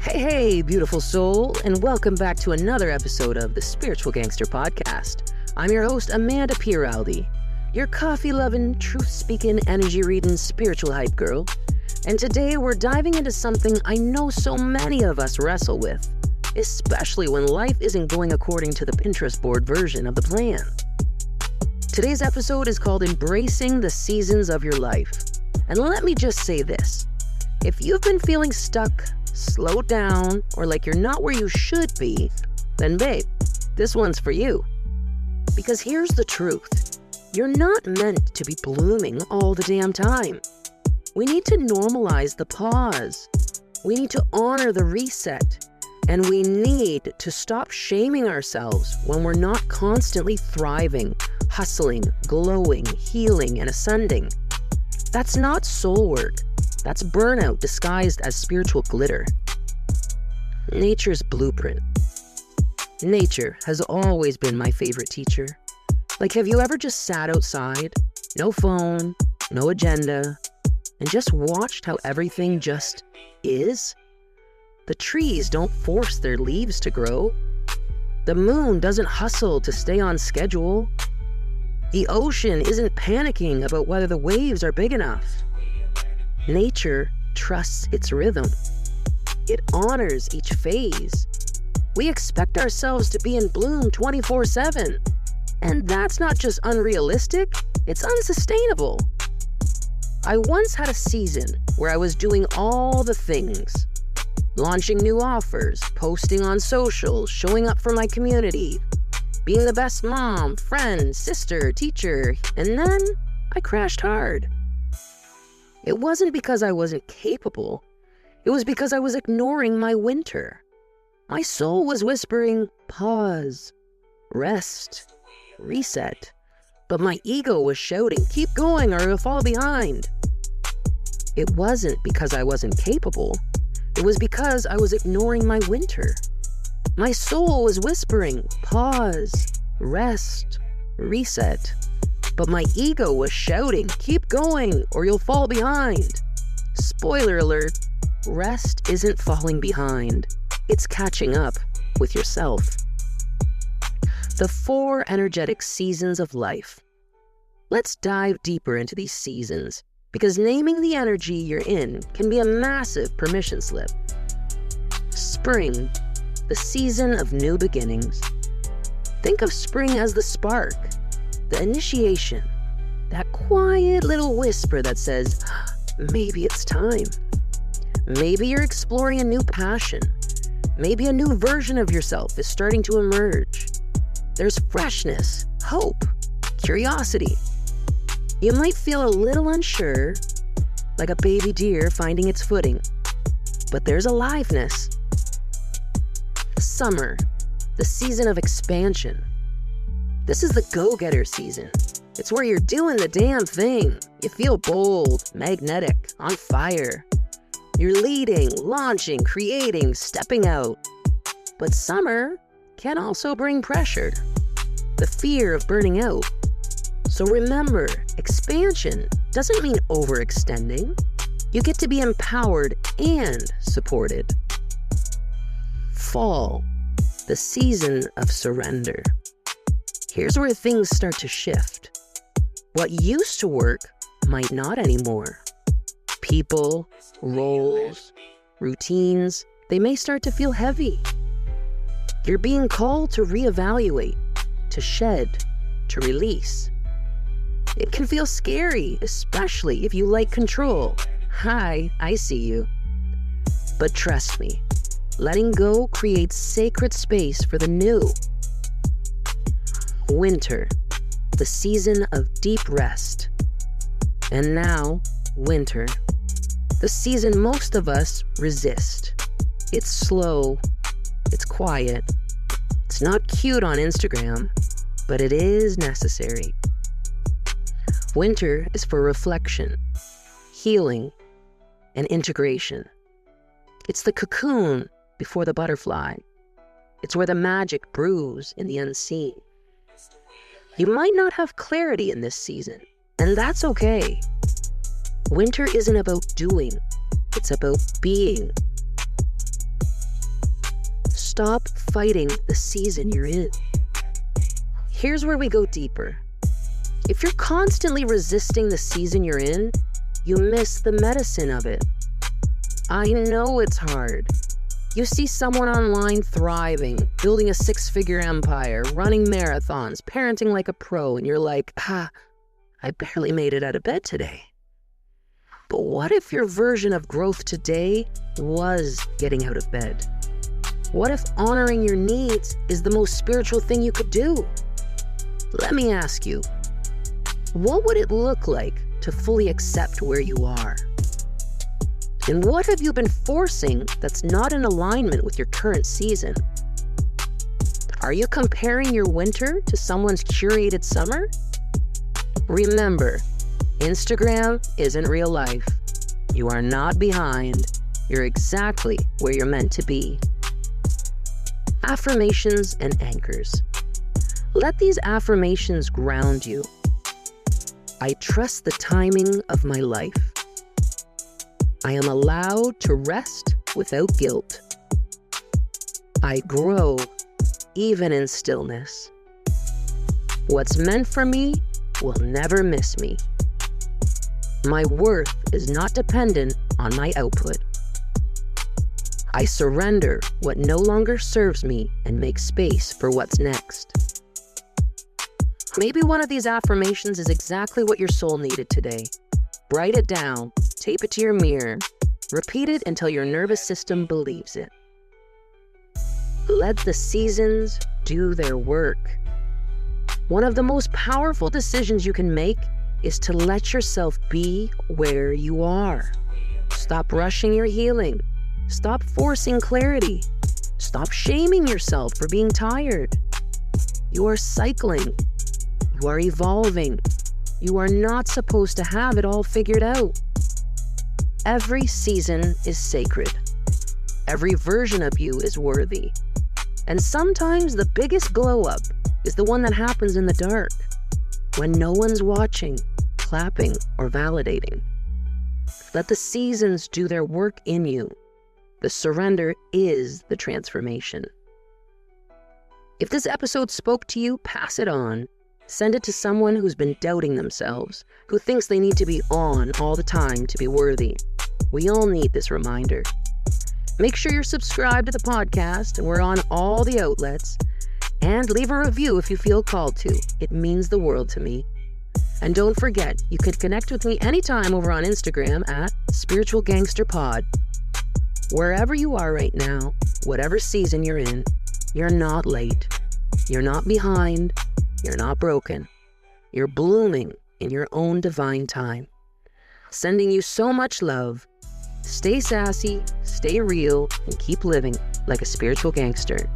Hey, beautiful soul, and welcome back to another episode of the Spiritual Gangster Podcast. I'm your host, Amanda Pieraldi, your coffee-loving, truth-speaking, energy-reading, spiritual hype girl. And today we're diving into something I know so many of us wrestle with, especially when life isn't going according to the Pinterest board version of the plan. Today's episode is called Embracing the Seasons of Your Life. And let me just say this. If you've been feeling stuck, slowed down, or like you're not where you should be, then babe, this one's for you. Because here's the truth. You're not meant to be blooming all the damn time. We need to normalize the pause. We need to honor the reset. And we need to stop shaming ourselves when we're not constantly thriving, hustling, glowing, healing, and ascending. That's not soul work. That's burnout disguised as spiritual glitter. Nature's blueprint. Nature has always been my favorite teacher. Like, have you ever just sat outside, no phone, no agenda, and just watched how everything just is? The trees don't force their leaves to grow. The moon doesn't hustle to stay on schedule. The ocean isn't panicking about whether the waves are big enough. Nature trusts its rhythm. It honors each phase. We expect ourselves to be in bloom 24/7. And that's not just unrealistic, it's unsustainable. I once had a season where I was doing all the things. Launching new offers, posting on social, showing up for my community, being the best mom, friend, sister, teacher, and then I crashed hard. It wasn't because I wasn't capable. It was because I was ignoring my winter. My soul was whispering, pause, rest, reset. But my ego was shouting, keep going or you'll fall behind. It wasn't because I wasn't capable. It was because I was ignoring my winter. My soul was whispering, pause, rest, reset. But my ego was shouting, keep going or you'll fall behind. Spoiler alert, rest isn't falling behind. It's catching up with yourself. The 4 energetic seasons of life. Let's dive deeper into these seasons because naming the energy you're in can be a massive permission slip. Spring, the season of new beginnings. Think of spring as the spark. The initiation, that quiet little whisper that says, maybe it's time. Maybe you're exploring a new passion. Maybe a new version of yourself is starting to emerge. There's freshness, hope, curiosity. You might feel a little unsure, like a baby deer finding its footing, but there's aliveness. Summer, the season of expansion. This is the go-getter season. It's where you're doing the damn thing. You feel bold, magnetic, on fire. You're leading, launching, creating, stepping out. But summer can also bring pressure, the fear of burning out. So remember, expansion doesn't mean overextending. You get to be empowered and supported. Fall, the season of surrender. Here's where things start to shift. What used to work might not anymore. People, roles, routines, they may start to feel heavy. You're being called to reevaluate, to shed, to release. It can feel scary, especially if you like control. Hi, I see you. But trust me, letting go creates sacred space for the new. Winter, the season of deep rest. And now, winter, the season most of us resist. It's slow, it's quiet, it's not cute on Instagram, but it is necessary. Winter is for reflection, healing, and integration. It's the cocoon before the butterfly. It's where the magic brews in the unseen. You might not have clarity in this season, and that's okay. Winter isn't about doing, it's about being. stop fighting the season you're in. Here's where we go deeper. If you're constantly resisting the season you're in, you miss the medicine of it. I know it's hard. You see someone online thriving, building a 6-figure empire, running marathons, parenting like a pro, and you're like, I barely made it out of bed today. But what if your version of growth today was getting out of bed? What if honoring your needs is the most spiritual thing you could do? Let me ask you, what would it look like to fully accept where you are? And what have you been forcing that's not in alignment with your current season? Are you comparing your winter to someone's curated summer? Remember, Instagram isn't real life. You are not behind. You're exactly where you're meant to be. Affirmations and anchors. Let these affirmations ground you. I trust the timing of my life. I am allowed to rest without guilt. I grow even in stillness. What's meant for me will never miss me. My worth is not dependent on my output. I surrender what no longer serves me and make space for what's next. Maybe one of these affirmations is exactly what your soul needed today. Write it down, tape it to your mirror, repeat it until your nervous system believes it. Let the seasons do their work. One of the most powerful decisions you can make is to let yourself be where you are. Stop rushing your healing. Stop forcing clarity. Stop shaming yourself for being tired. You are cycling. You are evolving. You are not supposed to have it all figured out. Every season is sacred. Every version of you is worthy. And sometimes the biggest glow up is the one that happens in the dark, when no one's watching, clapping, or validating. Let the seasons do their work in you. The surrender is the transformation. If this episode spoke to you, pass it on. Send it to someone who's been doubting themselves, who thinks they need to be on all the time to be worthy. We all need this reminder. Make sure you're subscribed to the podcast, and we're on all the outlets. And leave a review if you feel called to. It means the world to me. And don't forget, you can connect with me anytime over on Instagram at Spiritual Gangster Pod. Wherever you are right now, whatever season you're in, you're not late. You're not behind. You're not broken. You're blooming in your own divine time. Sending you so much love. Stay sassy, stay real, and keep living like a spiritual gangster.